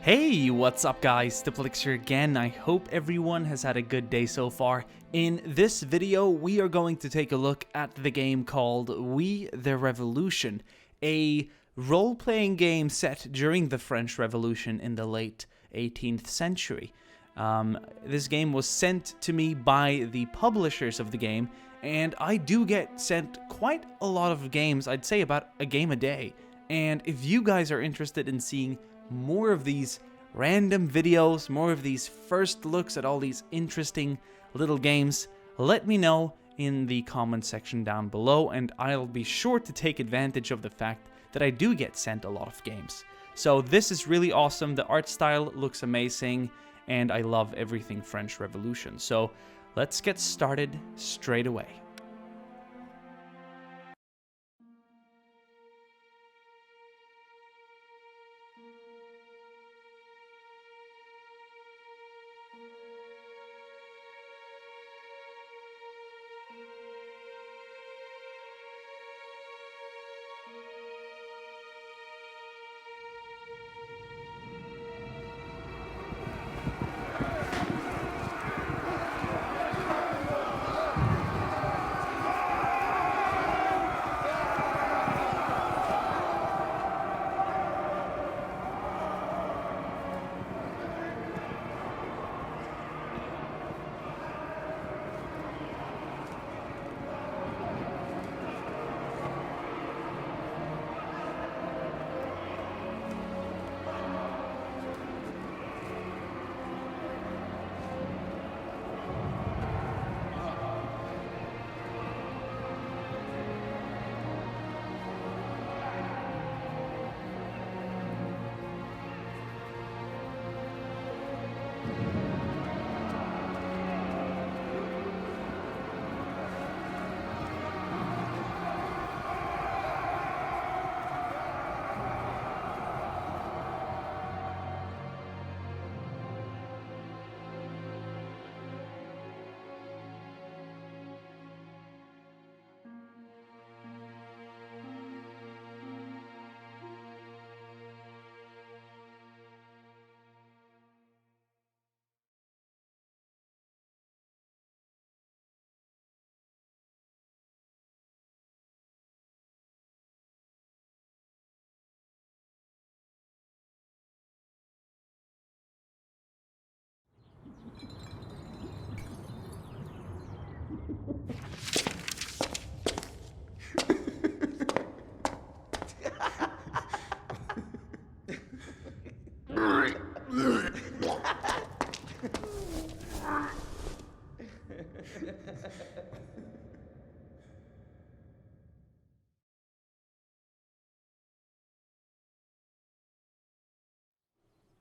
Hey, what's up guys, Diplex here again. I hope everyone has had a good day so far. In this video, we are going to take a look at the game called We the Revolution, a role-playing game set during the French Revolution in the late 18th century. This game was sent to me by the publishers of the game, and I do get sent quite a lot of games, I'd say about a game a day. And if you guys are interested in seeing more of these random videos, more of these first looks at all these interesting little games, let me know in the comment section down below, and I'll be sure to take advantage of the fact that I do get sent a lot of games. So this is really awesome. The art style looks amazing, and I love everything French Revolution. So let's get started straight away.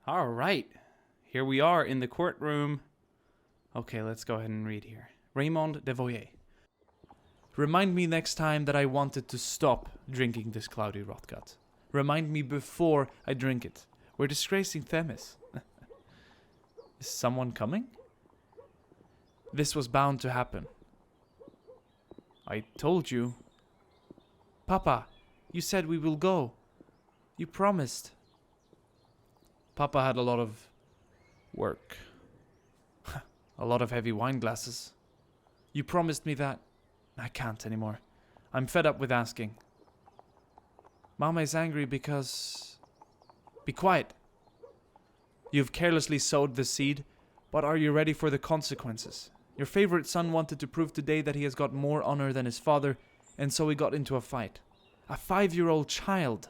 All right, here we are in the courtroom. Okay, let's go ahead and read here. Raymond Devoyer. Remind me next time that I wanted to stop drinking this cloudy rotgut. Remind me before I drink it. We're disgracing Themis. Is someone coming? This was bound to happen. I told you. Papa, you said we will go. You promised. Papa had a lot of work. A lot of heavy wine glasses. You promised me that. I can't anymore. I'm fed up with asking. Mama is angry because... Be quiet. You've carelessly sowed the seed, but are you ready for the consequences? Your favorite son wanted to prove today that he has got more honor than his father, and so he got into a fight. A 5-year-old child.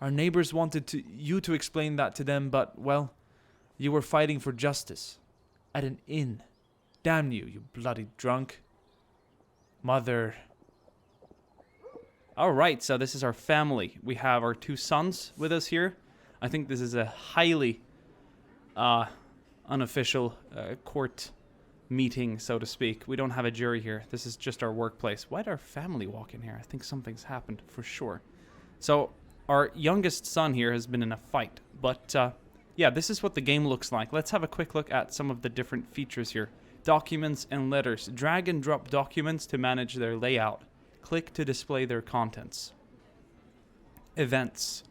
Our neighbors wanted you to explain that to them, but, well, you were fighting for justice. At an inn. Damn you, you bloody drunk. Mother. Alright, so this is our family. We have our 2 sons with us here. I think this is a highly unofficial court meeting, so to speak. We don't have a jury here. This is just our workplace. Why did our family walk in here? I think something's happened for sure. So, our youngest son here has been in a fight, but yeah, this is what the game looks like. Let's have a quick look at some of the different features here. Documents and letters. Drag and drop documents to manage their layout. Click to display their contents. Events.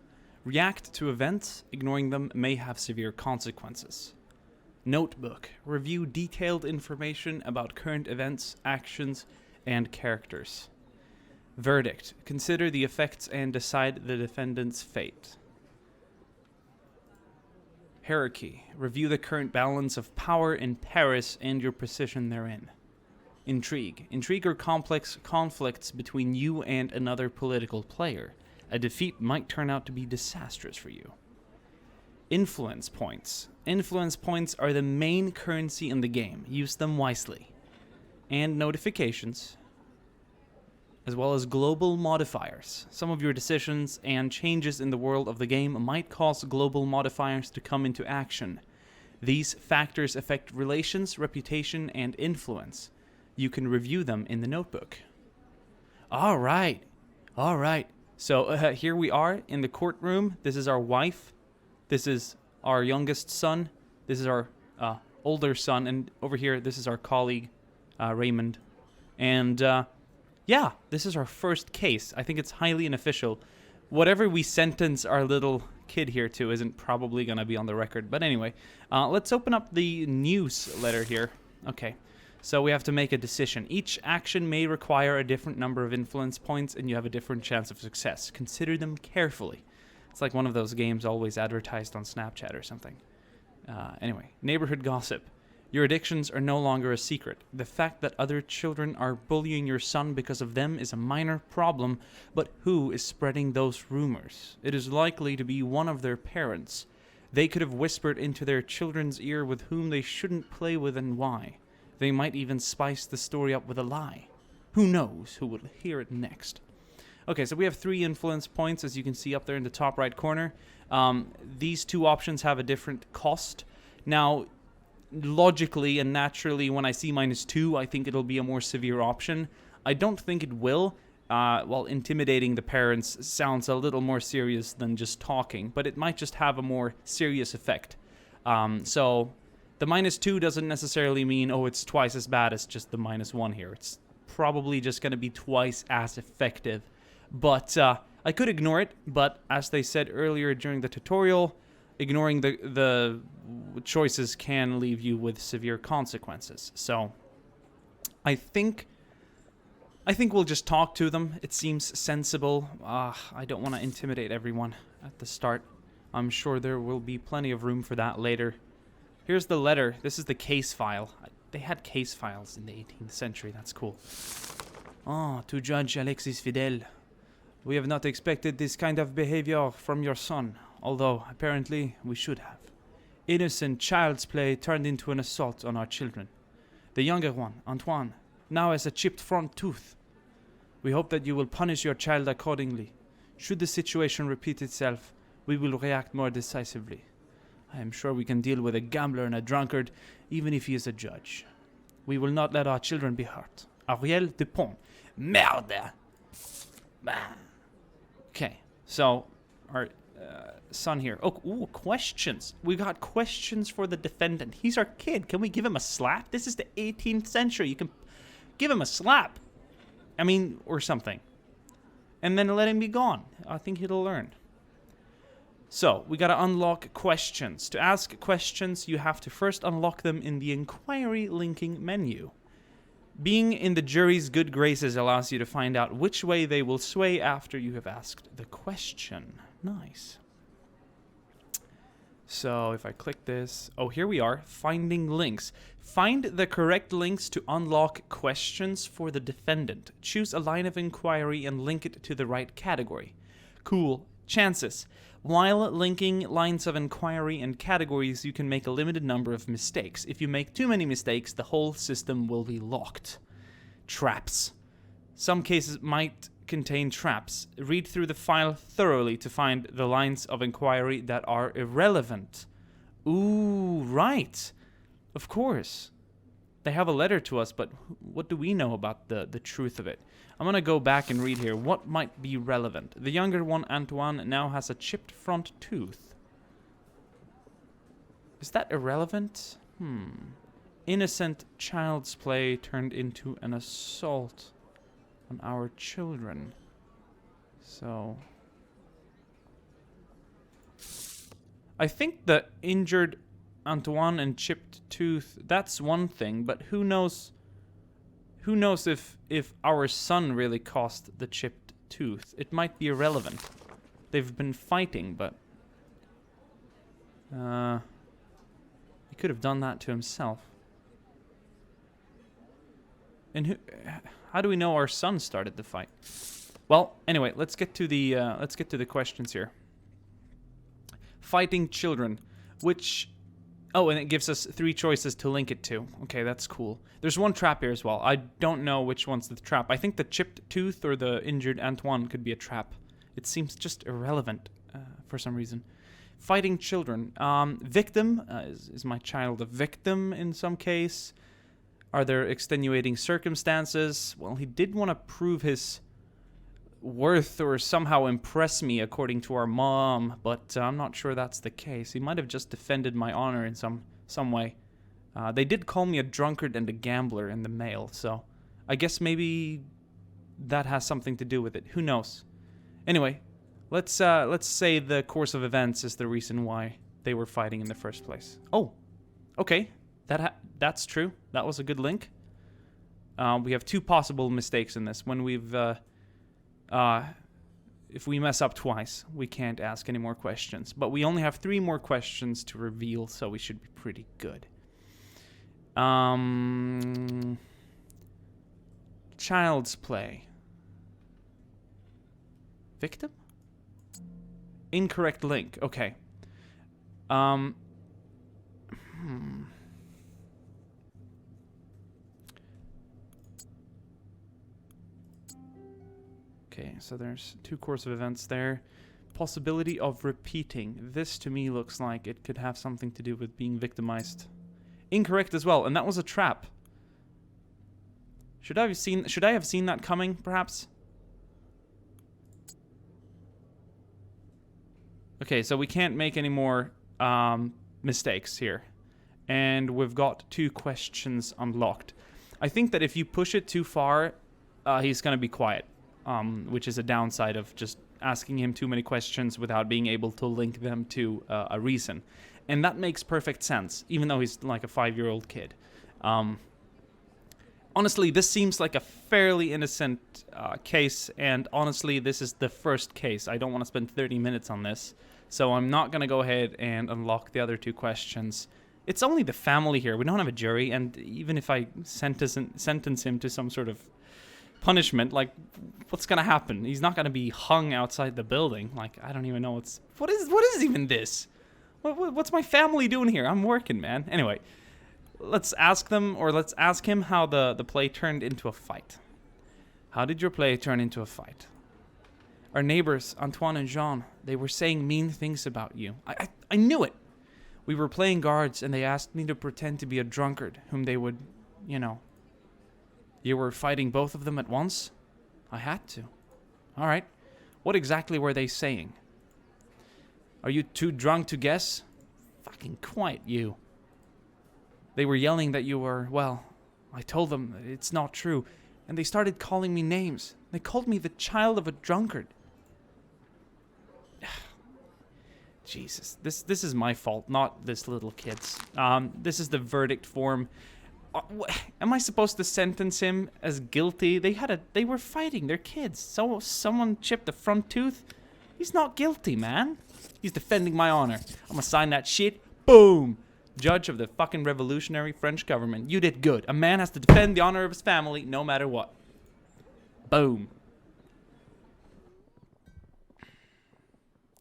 React to events. Ignoring them may have severe consequences. Notebook. Review detailed information about current events, actions, and characters. Verdict. Consider the effects and decide the defendant's fate. Hierarchy. Review the current balance of power in Paris and your position therein. Intrigue. Intrigue are complex conflicts between you and another political player. A defeat might turn out to be disastrous for you. Influence points. Influence points are the main currency in the game. Use them wisely. And notifications, as well as global modifiers. Some of your decisions and changes in the world of the game might cause global modifiers to come into action. These factors affect relations, reputation, and influence. You can review them in the notebook. All right. So here we are in the courtroom. This is our wife. This is our youngest son. This is our older son. And over here, this is our colleague, Raymond. And yeah, this is our first case. I think it's highly unofficial. Whatever we sentence our little kid here to isn't probably going to be on the record. But anyway, let's open up the newsletter here. Okay. So we have to make a decision. Each action may require a different number of influence points, and you have a different chance of success. Consider them carefully. It's like one of those games always advertised on Snapchat or something. Anyway, neighborhood gossip. Your addictions are no longer a secret. The fact that other children are bullying your son because of them is a minor problem, but who is spreading those rumors? It is likely to be one of their parents. They could have whispered into their children's ear with whom they shouldn't play with and why. They might even spice the story up with a lie. Who knows who will hear it next? Okay, so we have 3 influence points, as you can see up there in the top right corner. These 2 options have a different cost. Now, logically and naturally, when I see -2, I think it'll be a more severe option. I don't think it will. While intimidating the parents sounds a little more serious than just talking, but it might just have a more serious effect. So the -2 doesn't necessarily mean, oh, it's twice as bad as just the -1 here. It's probably just going to be twice as effective. But I could ignore it, but as they said earlier during the tutorial, ignoring the choices can leave you with severe consequences. So I think we'll just talk to them. It seems sensible. I don't want to intimidate everyone at the start. I'm sure there will be plenty of room for that later. Here's the letter. This is the case file. They had case files in the 18th century. That's cool. To Judge Alexis Fidel. We have not expected this kind of behavior from your son, although apparently we should have. Innocent child's play turned into an assault on our children. The younger one, Antoine, now has a chipped front tooth. We hope that you will punish your child accordingly. Should the situation repeat itself, we will react more decisively. I am sure we can deal with a gambler and a drunkard, even if he is a judge. We will not let our children be hurt. Ariel Dupont. Merde! Okay, so our son here. Questions. We got questions for the defendant. He's our kid. Can we give him a slap? This is the 18th century. You can give him a slap. I mean, or something. And then let him be gone. I think he'll learn. So, we gotta unlock questions. To ask questions, you have to first unlock them in the inquiry linking menu. Being in the jury's good graces allows you to find out which way they will sway after you have asked the question. Nice. So, if I click this... Oh, here we are. Finding links. Find the correct links to unlock questions for the defendant. Choose a line of inquiry and link it to the right category. Cool. Chances. While linking lines of inquiry and categories, you can make a limited number of mistakes. If you make too many mistakes, the whole system will be locked. Traps. Some cases might contain traps. Read through the file thoroughly to find the lines of inquiry that are irrelevant. Ooh, right. Of course. They have a letter to us, but what do we know about the truth of it? I'm going to go back and read here. What might be relevant? The younger one, Antoine, now has a chipped front tooth. Is that irrelevant? Innocent child's play turned into an assault on our children. So... I think the injured Antoine and chipped tooth, that's one thing, but who knows if our son really caused the chipped tooth? It might be irrelevant. They've been fighting, but he could have done that to himself. And how do we know our son started the fight? Well, anyway, let's get to the questions here. Fighting children, which... Oh, and it gives us 3 choices to link it to. Okay, that's cool. There's one trap here as well. I don't know which one's the trap. I think the chipped tooth or the injured Antoine could be a trap. It seems just irrelevant for some reason. Fighting children. Victim. Is my child a victim in some case? Are there extenuating circumstances? Well, he did want to prove his worth or somehow impress me according to our mom, but I'm not sure that's the case. He might have just defended my honor in some way. They did call me a drunkard and a gambler in the mail, so I guess maybe that has something to do with it. Who knows? Anyway, let's say the course of events is the reason why they were fighting in the first place. Oh, okay, that's true. That was a good link. We have 2 possible mistakes in this. When we've if we mess up twice, we can't ask any more questions. But we only have 3 more questions to reveal, so we should be pretty good. Child's play. Victim? Incorrect link. Okay. Okay, so there's 2 course of events there. Possibility of repeating. This to me looks like it could have something to do with being victimized. Incorrect as well, and that was a trap. Should I have seen that coming, perhaps? Okay, so we can't make any more mistakes here. And we've got 2 questions unlocked. I think that if you push it too far, he's gonna be quiet. Which is a downside of just asking him too many questions without being able to link them to a reason. And that makes perfect sense, even though he's like a 5-year-old kid. Honestly, this seems like a fairly innocent case, and honestly, this is the first case. I don't want to spend 30 minutes on this, so I'm not going to go ahead and unlock the other 2 questions. It's only the family here. We don't have a jury, and even if I sentence him to some sort of punishment, like, what's gonna happen? He's not gonna be hung outside the building. Like, I don't even know what is even this? What's my family doing here? I'm working, man. Anyway, let's ask him how the play turned into a fight. How did your play turn into a fight? Our neighbors, Antoine and Jean, they were saying mean things about you. I knew it. We were playing guards, and they asked me to pretend to be a drunkard, whom they would, you know. You were fighting both of them at once? I had to. All right. What exactly were they saying? Are you too drunk to guess? Fucking quiet, you. They were yelling that you were, well, I told them it's not true, and they started calling me names. They called me the child of a drunkard. Jesus, this is my fault, not this little kid's. This is the verdict form. Am I supposed to sentence him as guilty? They were fighting. They're kids. So someone chipped the front tooth. He's not guilty, man. He's defending my honor. I'm gonna sign that shit. Boom. Judge of the fucking revolutionary French government. You did good. A man has to defend the honor of his family no matter what. Boom.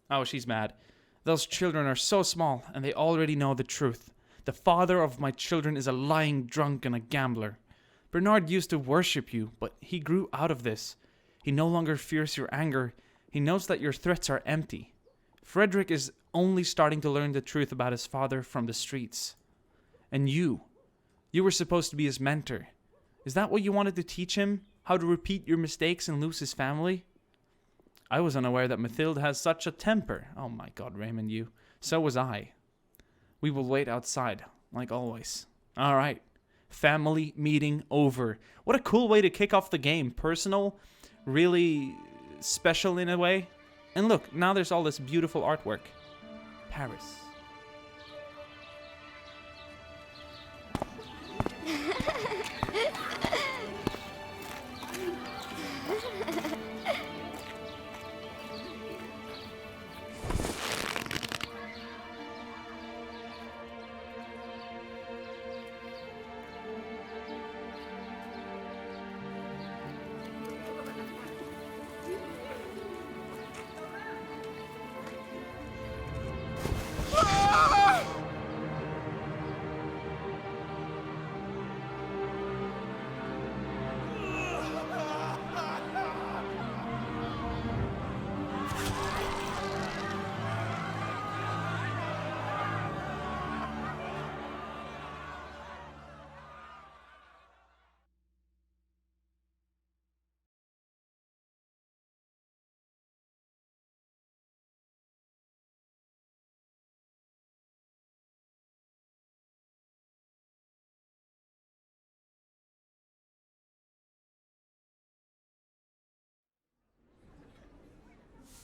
Oh, she's mad. Those children are so small, and they already know the truth. The father of my children is a lying drunk and a gambler. Bernard used to worship you, but he grew out of this. He no longer fears your anger. He knows that your threats are empty. Frederick is only starting to learn the truth about his father from the streets. And you were supposed to be his mentor. Is that what you wanted to teach him? How to repeat your mistakes and lose his family? I was unaware that Mathilde has such a temper. Oh my God, Raymond, you. So was I. We will wait outside, like always. All right. Family meeting over. What a cool way to kick off the game. Personal, really special in a way. And look, now there's all this beautiful artwork. Paris.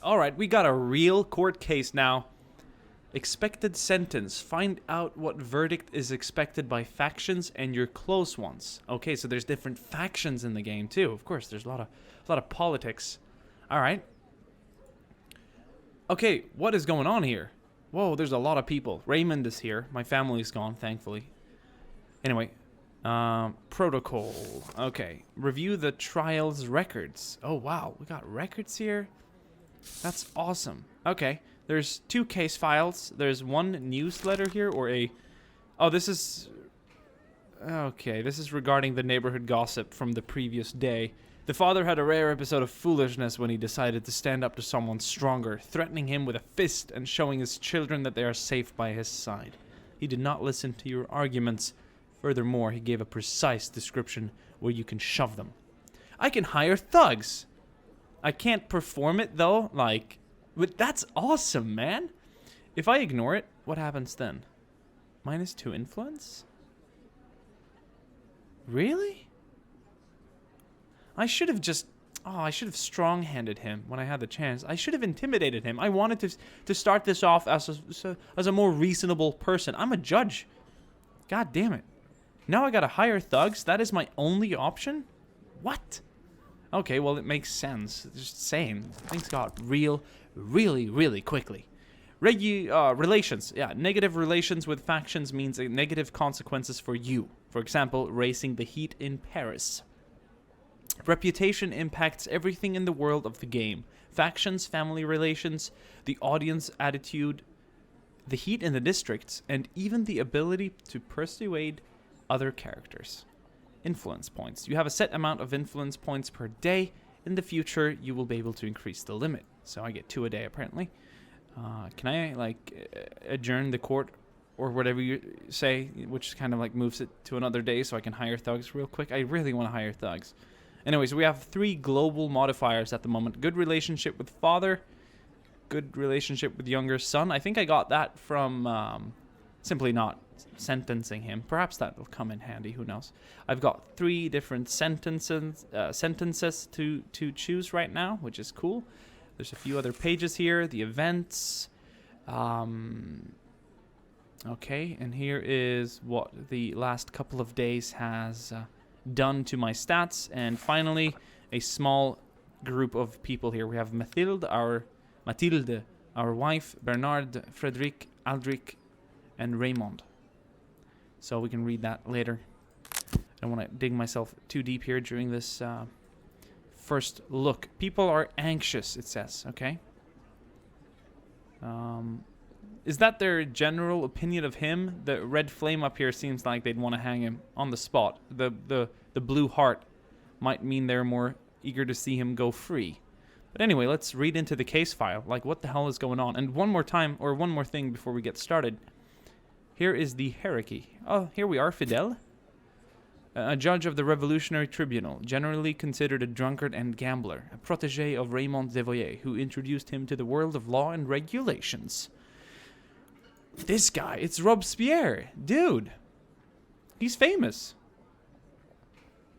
Alright, we got a real court case now. Expected sentence. Find out what verdict is expected by factions and your close ones. Okay, so there's different factions in the game too. Of course, there's a lot of politics. Alright. Okay, what is going on here? Whoa, there's a lot of people. Raymond is here. My family's gone, thankfully. Anyway, protocol. Okay, review the trial's records. Oh, wow, we got records here? That's awesome. Okay, there's 2 case files. There's 1 newsletter here, or a... Oh, this is... Okay, this is regarding the neighborhood gossip from the previous day. The father had a rare episode of foolishness when he decided to stand up to someone stronger, threatening him with a fist and showing his children that they are safe by his side. He did not listen to your arguments. Furthermore, he gave a precise description where you can shove them. I can hire thugs! I can't perform it, though, like... But that's awesome, man! If I ignore it, what happens then? -2 influence? Really? I should have just... Oh, I should have strong-handed him when I had the chance. I should have intimidated him. I wanted to start this off as a more reasonable person. I'm a judge. God damn it. Now I gotta hire thugs? That is my only option? What? Okay, well, it makes sense. Just saying. Things got really quickly. Relations. Yeah, negative relations with factions means negative consequences for you. For example, raising the heat in Paris. Reputation impacts everything in the world of the game. Factions, family relations, the audience attitude, the heat in the districts, and even the ability to persuade other characters. Influence points. You have a set amount of influence points per day. In the future, you will be able to increase the limit. So I get 2 a day, apparently. Can I, like, adjourn the court or whatever you say, which kind of, like, moves it to another day so I can hire thugs real quick? I really want to hire thugs. Anyways, we have 3 global modifiers at the moment. Good relationship with father. Good relationship with younger son. I think I got that from simply not sentencing him. Perhaps that will come in handy. Who knows? I've got 3 different sentences to choose right now, which is cool. There's a few other pages here. The events. Okay, and here is what the last couple of days has done to my stats. And finally, a small group of people here. We have Mathilde, our wife, Bernard, Frederic, Aldrich, and Raymond. So we can read that later. I don't want to dig myself too deep here during this first look. People are anxious, it says, okay? Is that their general opinion of him? The red flame up here seems like they'd want to hang him on the spot. The blue heart might mean they're more eager to see him go free. But anyway, let's read into the case file. Like, what the hell is going on? And one more thing before we get started. Here is the hierarchy. Oh, here we are, Fidel. A judge of the Revolutionary Tribunal, generally considered a drunkard and gambler, a protégé of Raymond Devoyer, who introduced him to the world of law and regulations. This guy, it's Robespierre. Dude, he's famous.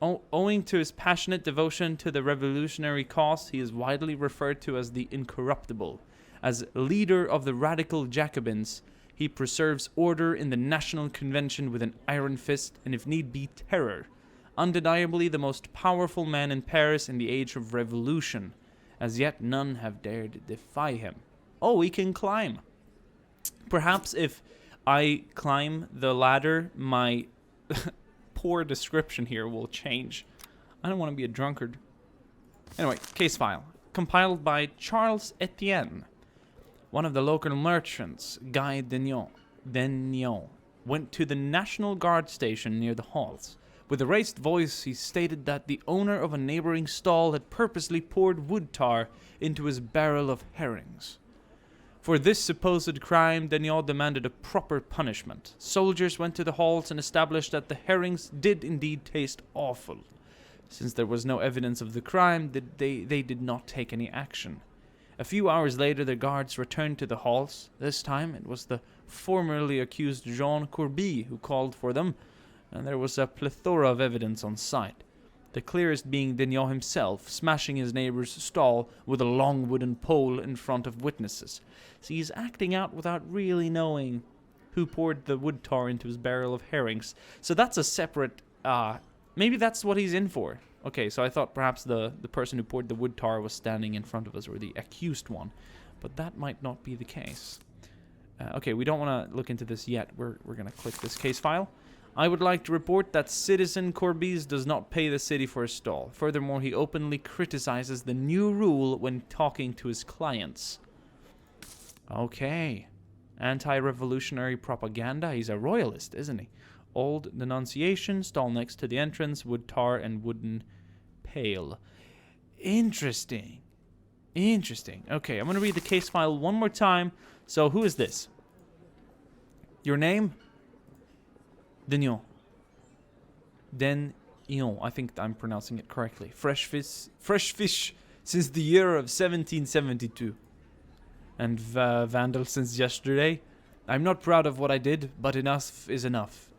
Owing to his passionate devotion to the revolutionary cause, he is widely referred to as the Incorruptible. As leader of the radical Jacobins, he preserves order in the National Convention with an iron fist and, if need be, terror. Undeniably the most powerful man in Paris in the age of revolution. As yet none have dared defy him. Oh, he can climb. Perhaps if I climb the ladder, my poor description here will change. I don't want to be a drunkard. Anyway, case file. Compiled by Charles Etienne. One of the local merchants, Guy Degnon, went to the National Guard station near the halls. With a raised voice, he stated that the owner of a neighboring stall had purposely poured wood tar into his barrel of herrings. For this supposed crime, Degnon demanded a proper punishment. Soldiers went to the halls and established that the herrings did indeed taste awful. Since there was no evidence of the crime, they did not take any action. A few hours later, the guards returned to the halls. This time, it was the formerly accused Jean Courbet who called for them, and there was a plethora of evidence on site. The clearest being Degnon himself, smashing his neighbor's stall with a long wooden pole in front of witnesses. So he's acting out without really knowing who poured the wood tar into his barrel of herrings. So that's a separate, maybe that's what he's in for. Okay, so I thought perhaps the person who poured the wood tar was standing in front of us, or the accused one. But that might not be the case. Okay, we don't want to look into this yet. We're going to click this case file. I would like to report that Citizen Courbet does not pay the city for a stall. Furthermore, he openly criticizes the new rule when talking to his clients. Okay. Anti-revolutionary propaganda. He's a royalist, isn't he? Old denunciation, stall next to the entrance, wood tar and wooden pail. Interesting. Interesting. Okay, I'm going to read the case file one more time. So, who is this? Your name? Degnon. Degnon. I think I'm pronouncing it correctly. Fresh fish since the year of 1772. And vandal since yesterday. I'm not proud of what I did, but enough is enough.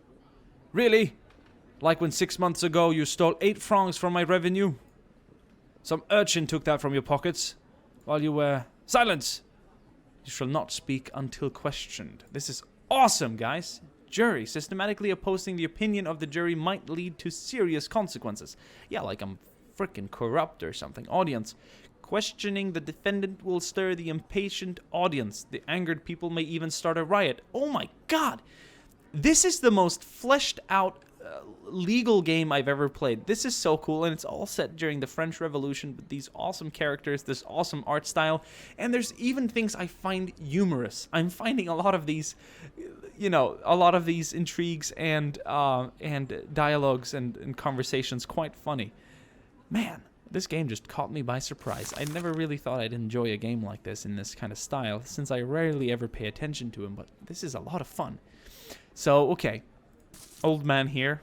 Really? Like when 6 months ago you stole 8 francs from my revenue? Some urchin took that from your pockets while you were... Silence! You shall not speak until questioned. This is awesome, guys. Jury. Systematically opposing the opinion of the jury might lead to serious consequences. Yeah, like I'm freaking corrupt or something. Audience. Questioning the defendant will stir the impatient audience. The angered people may even start a riot. Oh my god! This is the most fleshed out legal game I've ever played. This is so cool, and it's all set during the French Revolution with these awesome characters, this awesome art style, and there's even things I find humorous. I'm finding a lot of these, you know, a lot of these intrigues and dialogues and conversations quite funny. Man, this game just caught me by surprise. I never really thought I'd enjoy a game like this in this kind of style, since I rarely ever pay attention to him, but this is a lot of fun. So, okay. Old man here.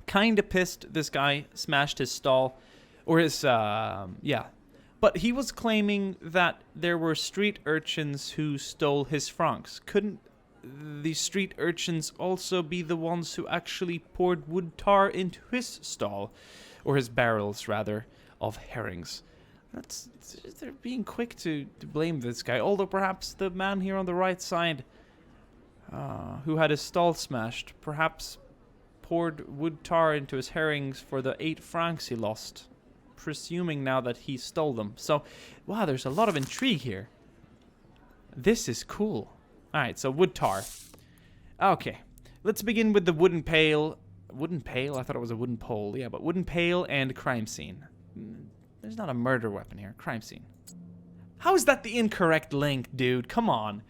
Kinda pissed this guy smashed his stall. Or his, yeah. But he was claiming that there were street urchins who stole his francs. Couldn't the street urchins also be the ones who actually poured wood tar into his stall? Or his barrels, rather, of herrings. They're being quick to blame this guy. Although perhaps the man here on the right side, who had his stall smashed, perhaps poured wood tar into his herrings for the 8 francs he lost, presuming now that he stole them. So, wow, there's a lot of intrigue here. This is cool. Alright, so wood tar. Okay, let's begin with the wooden pail. Wooden pail? I thought it was a wooden pole. Yeah, but wooden pail and crime scene. There's not a murder weapon here. Crime scene. How is that the incorrect link, dude? Come on.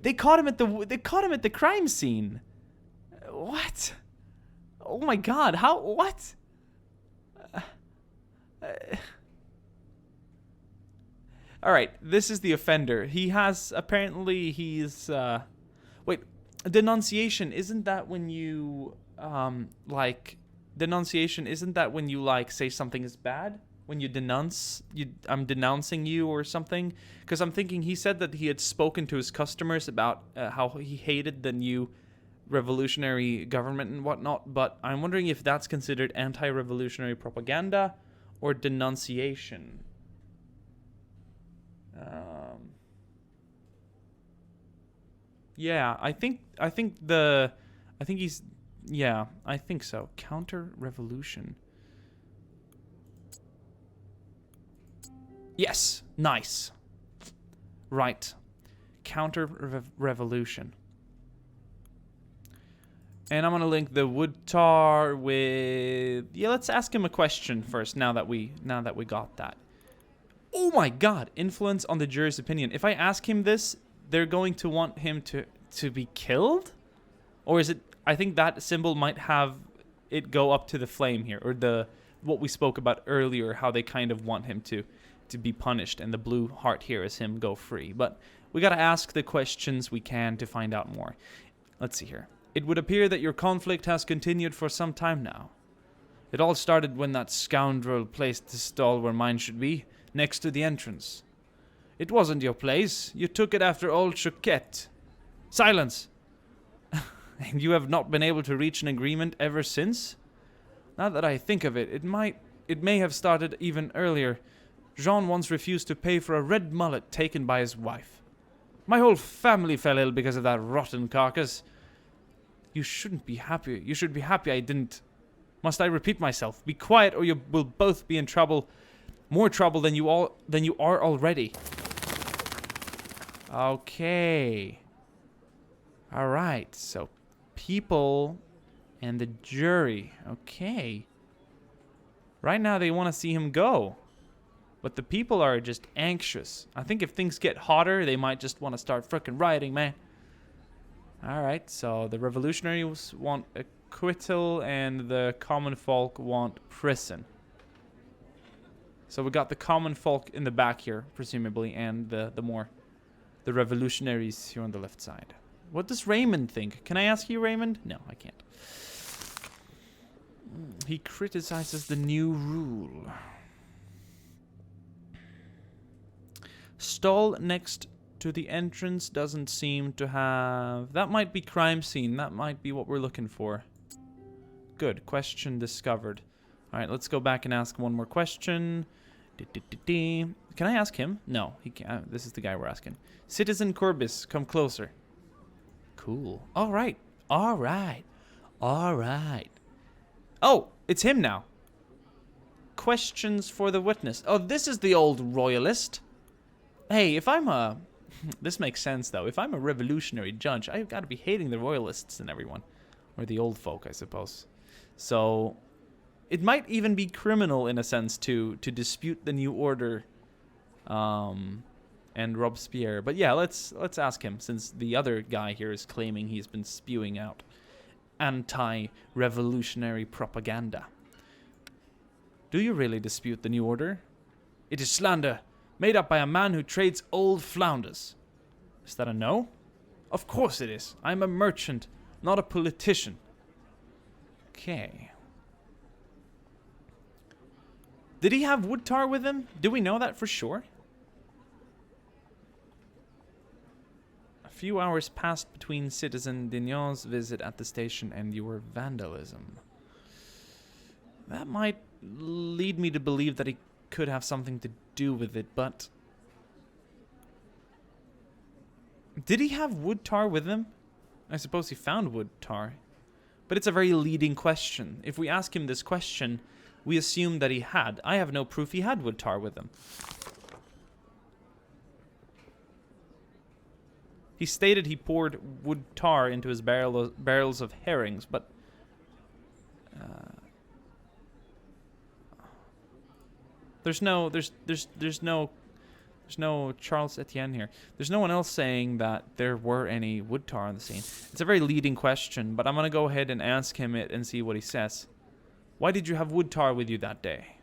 They caught him at the crime scene. What? Oh my god. How? What? Alright, this is the offender. He has, apparently he's, wait, denunciation, isn't that when you, denunciation, isn't that when you, say something is bad? When you denounce, I'm denouncing you or something? Because I'm thinking he said that he had spoken to his customers about how he hated the new revolutionary government and whatnot, but I'm wondering if that's considered anti-revolutionary propaganda or denunciation. Yeah, I think he's, yeah, I think so. Counter revolution. Yes, nice. Right. Counter revolution. And I'm gonna link the wood tar with, yeah, let's ask him a question first now that we got that. Oh my god, influence on the jury's opinion. If I ask him this, they're going to want him to be killed? Or is it, I think that symbol might have it go up to the flame here, or the what we spoke about earlier, how they kind of want him to be punished, and the blue heart here is him go free. But we gotta ask the questions we can to find out more. Let's see here. It would appear that your conflict has continued for some time now. It all started when that scoundrel placed the stall where mine should be, next to the entrance. It wasn't your place. You took it after old Choquette. Silence! And you have not been able to reach an agreement ever since? Now that I think of it, it may have started even earlier. Jean once refused to pay for a red mullet taken by his wife. My whole family fell ill because of that rotten carcass. You shouldn't be happy. You should be happy I didn't. Must I repeat myself? Be quiet or you will both be in trouble. More trouble than you are already. Okay. Alright, so people and the jury. Okay. Right now they want to see him go. But the people are just anxious. I think if things get hotter, they might just want to start frickin' rioting, man. Alright, so the revolutionaries want acquittal and the common folk want prison. So we got the common folk in the back here, presumably, and the revolutionaries here on the left side. What does Raymond think? Can I ask you, Raymond? No, I can't. He criticizes the new rule. Stall next to the entrance doesn't seem to have... That might be crime scene. That might be what we're looking for. Good. Question discovered. Alright, let's go back and ask one more question. Can I ask him? No, he can't. This is the guy we're asking. Citizen Corbis, come closer. Cool. Alright. Alright. Alright. Oh, it's him now. Questions for the witness. Oh, this is the old royalist. Hey, if I'm a... This makes sense, though. If I'm a revolutionary judge, I've got to be hating the royalists and everyone. Or the old folk, I suppose. So, it might even be criminal, in a sense, to dispute the new order and Robespierre. But yeah, let's ask him, since the other guy here is claiming he's been spewing out anti-revolutionary propaganda. Do you really dispute the new order? It is slander, made up by a man who trades old flounders. Is that a no? Of course it is. I'm a merchant, not a politician. Okay. Did he have wood tar with him? Do we know that for sure? A few hours passed between Citizen Dignon's visit at the station and your vandalism. That might lead me to believe that he could have something to do with it, but... Did he have wood tar with him? I suppose he found wood tar. But it's a very leading question. If we ask him this question, we assume that he had. I have no proof he had wood tar with him. He stated he poured wood tar into his barrels of herrings, but... There's no Charles Etienne here. There's no one else saying that there were any wood tar on the scene. It's a very leading question, but I'm going to go ahead and ask him it and see what he says. Why did you have wood tar with you that day?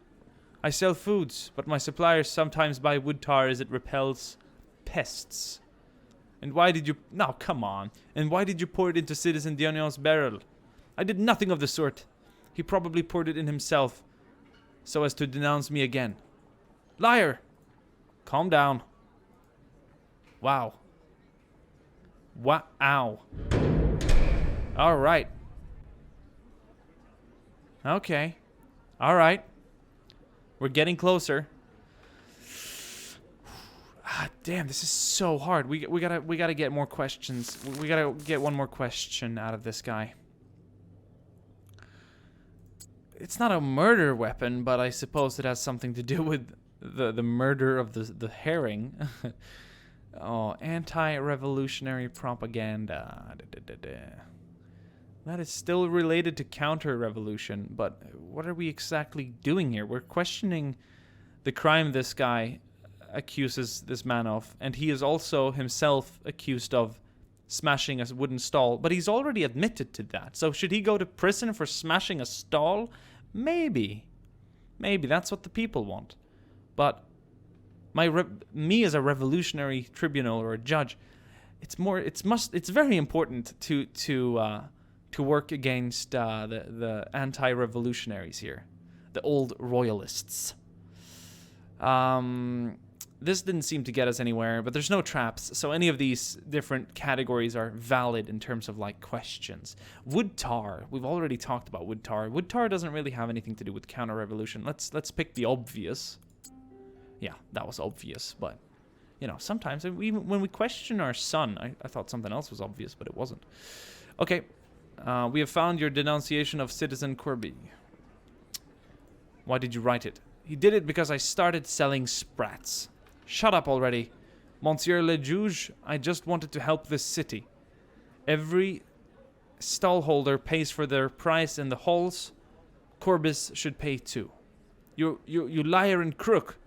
I sell foods, but my suppliers sometimes buy wood tar as it repels pests. And why did you... No, come on. And why did you pour it into Citizen Dionyon's barrel? I did nothing of the sort. He probably poured it in himself, so as to denounce me again. Liar! Calm down. Wow. Wow. Alright. Okay. Alright. We're getting closer. Ah, damn, this is so hard. We gotta get more questions. We gotta get one more question out of this guy. It's not a murder weapon, but I suppose it has something to do with the murder of the herring. Oh, anti-revolutionary propaganda. That is still related to counter-revolution, but what are we exactly doing here? We're questioning the crime this guy accuses this man of, and he is also himself accused of smashing a wooden stall, but he's already admitted to that. So should he go to prison for smashing a stall? Maybe. Maybe that's what the people want. But me as a revolutionary tribunal or a judge, it's very important to work against the anti-revolutionaries here, the old royalists. This didn't seem to get us anywhere, but there's no traps, so any of these different categories are valid in terms of, like, questions. Wood tar. We've already talked about wood tar. Wood tar doesn't really have anything to do with counter-revolution. Let's pick the obvious. Yeah, that was obvious, but, you know, sometimes, even when we question our son, I thought something else was obvious, but it wasn't. Okay, we have found your denunciation of Citizen Corby. Why did you write it? He did it because I started selling sprats. Shut up already. Monsieur le Juge, I just wanted to help this city. Every stallholder pays for their price in the halls. Corbis should pay too. You liar and crook.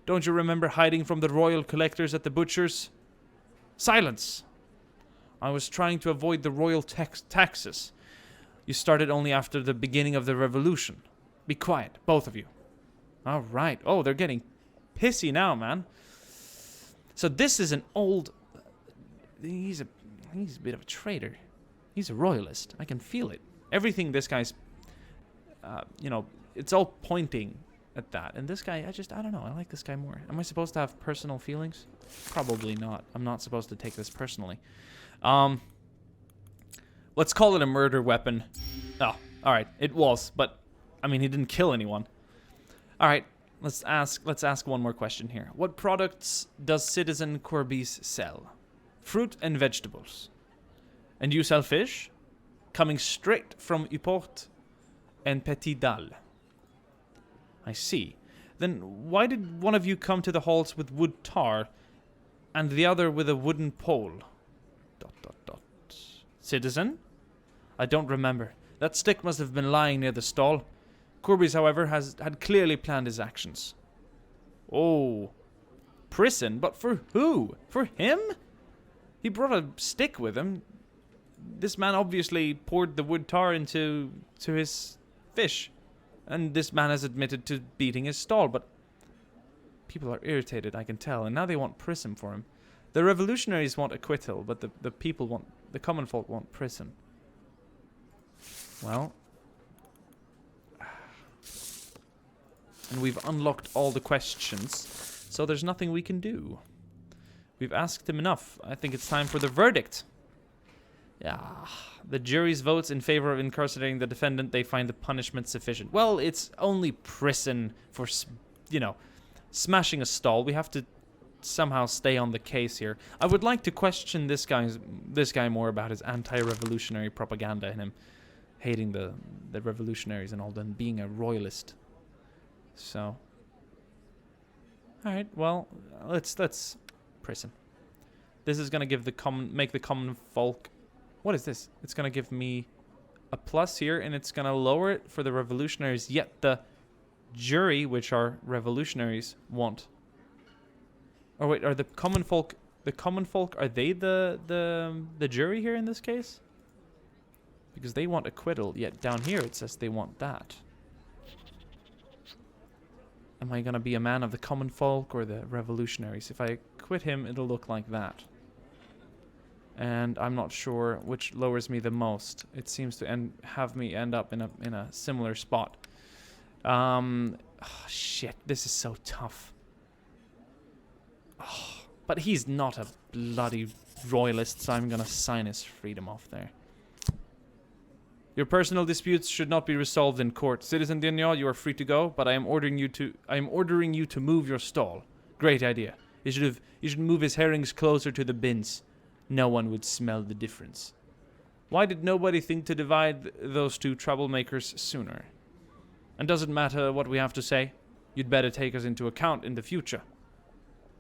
Don't you remember hiding from the royal collectors at the butchers? Silence! I was trying to avoid the royal taxes. You started only after the beginning of the revolution. Be quiet, both of you. All right. Oh, they're getting pissy now, man. So this is an old... He's a bit of a traitor. He's a royalist. I can feel it. Everything this guy's... you know, it's all pointing at that. And this guy, I don't know. I like this guy more. Am I supposed to have personal feelings? Probably not. I'm not supposed to take this personally. Let's call it a murder weapon. Oh, alright. It was, but... I mean, he didn't kill anyone. Alright, let's ask one more question here. What products does Citizen Corbis sell? Fruit and vegetables. And you sell fish? Coming straight from Uport and Petit Dalle. I see. Then why did one of you come to the halls with wood tar and the other with a wooden pole? ... Citizen? I don't remember. That stick must have been lying near the stall. Corbis, however, had clearly planned his actions. Oh. Prison? But for who? For him? He brought a stick with him. This man obviously poured the wood tar into his fish. And this man has admitted to beating his stall, but people are irritated, I can tell, and now they want prison for him. The revolutionaries want acquittal, but the people want... The common folk want prison. Well... And we've unlocked all the questions, so there's nothing we can do. We've asked him enough. I think it's time for the verdict. Yeah, the jury's votes in favor of incarcerating the defendant. They find the punishment sufficient. Well, it's only prison for, you know, smashing a stall. We have to somehow stay on the case here. I would like to question this guy more about his anti-revolutionary propaganda and him hating the revolutionaries and all, than being a royalist. So, all right. Well, let's prison. This is gonna give make the common folk. What is this? It's gonna give me a plus here, and it's gonna lower it for the revolutionaries. Yet the jury, which are revolutionaries, want. Oh wait, are the common folk? The common folk, are they the jury here in this case? Because they want acquittal. Yet down here it says they want that. Am I gonna be a man of the common folk or the revolutionaries? If I quit him, it'll look like that. And I'm not sure which lowers me the most. It seems to have me end up in a similar spot. Oh, shit, this is so tough. Oh, but he's not a bloody royalist, so I'm gonna sign his freedom off there. Your personal disputes should not be resolved in court. Citizen Dignol, you are free to go, but I am ordering you to move your stall. Great idea. You should move his herrings closer to the bins. No one would smell the difference. Why did nobody think to divide those two troublemakers sooner? And does it matter what we have to say? You'd better take us into account in the future.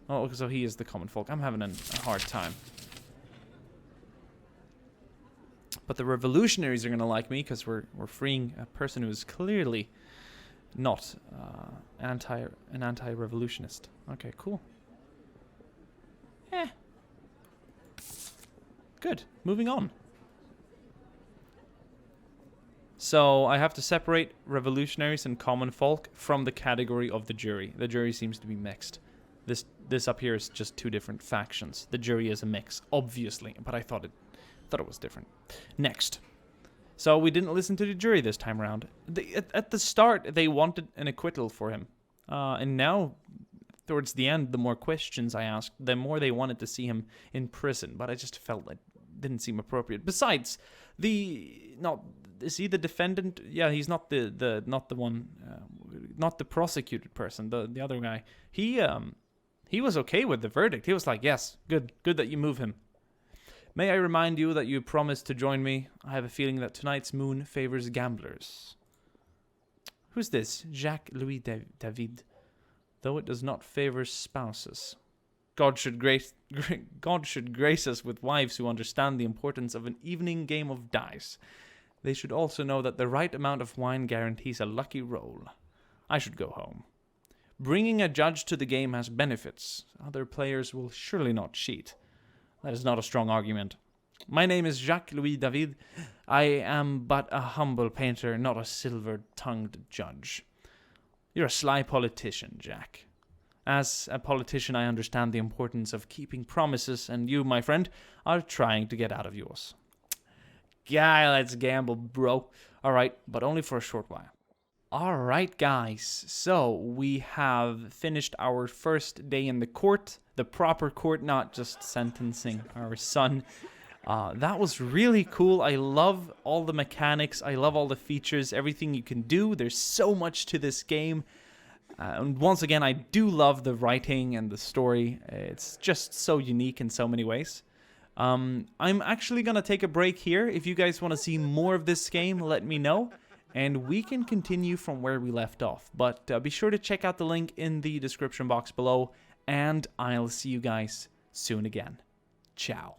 Oh, so he is the common folk. I'm having a hard time. But the revolutionaries are going to like me because we're freeing a person who is clearly not an anti-revolutionist. Okay, cool. Good. Moving on. So I have to separate revolutionaries and common folk from the category of the jury. The jury seems to be mixed. This up here is just two different factions. The jury is a mix, obviously, but I thought it was different. Next. So we didn't listen to the jury this time around. At the start, they wanted an acquittal for him. And now, towards the end, the more questions I asked, the more they wanted to see him in prison. But I just felt it didn't seem appropriate. Besides, is he the defendant? Yeah, he's not the one, not the prosecuted person. The other guy. He was okay with the verdict. He was like, yes, good that you move him. May I remind you that you promised to join me? I have a feeling that tonight's moon favors gamblers. Who's this? Jacques Louis David. Though it does not favor spouses. God should grace us with wives who understand the importance of an evening game of dice. They should also know that the right amount of wine guarantees a lucky roll. I should go home. Bringing a judge to the game has benefits. Other players will surely not cheat. That is not a strong argument. My name is Jacques Louis David. I am but a humble painter, not a silver-tongued judge. You're a sly politician, Jack. As a politician, I understand the importance of keeping promises, and you, my friend, are trying to get out of yours. Yeah, let's gamble, bro. Alright, but only for a short while. Alright, guys. So, we have finished our first day in the court. The proper court, not just sentencing our son. That was really cool. I love all the mechanics. I love all the features, everything you can do. There's so much to this game. And once again, I do love the writing and the story. It's just so unique in so many ways. I'm actually going to take a break here. If you guys want to see more of this game, let me know. And we can continue from where we left off. But be sure to check out the link in the description box below. And I'll see you guys soon again. Ciao.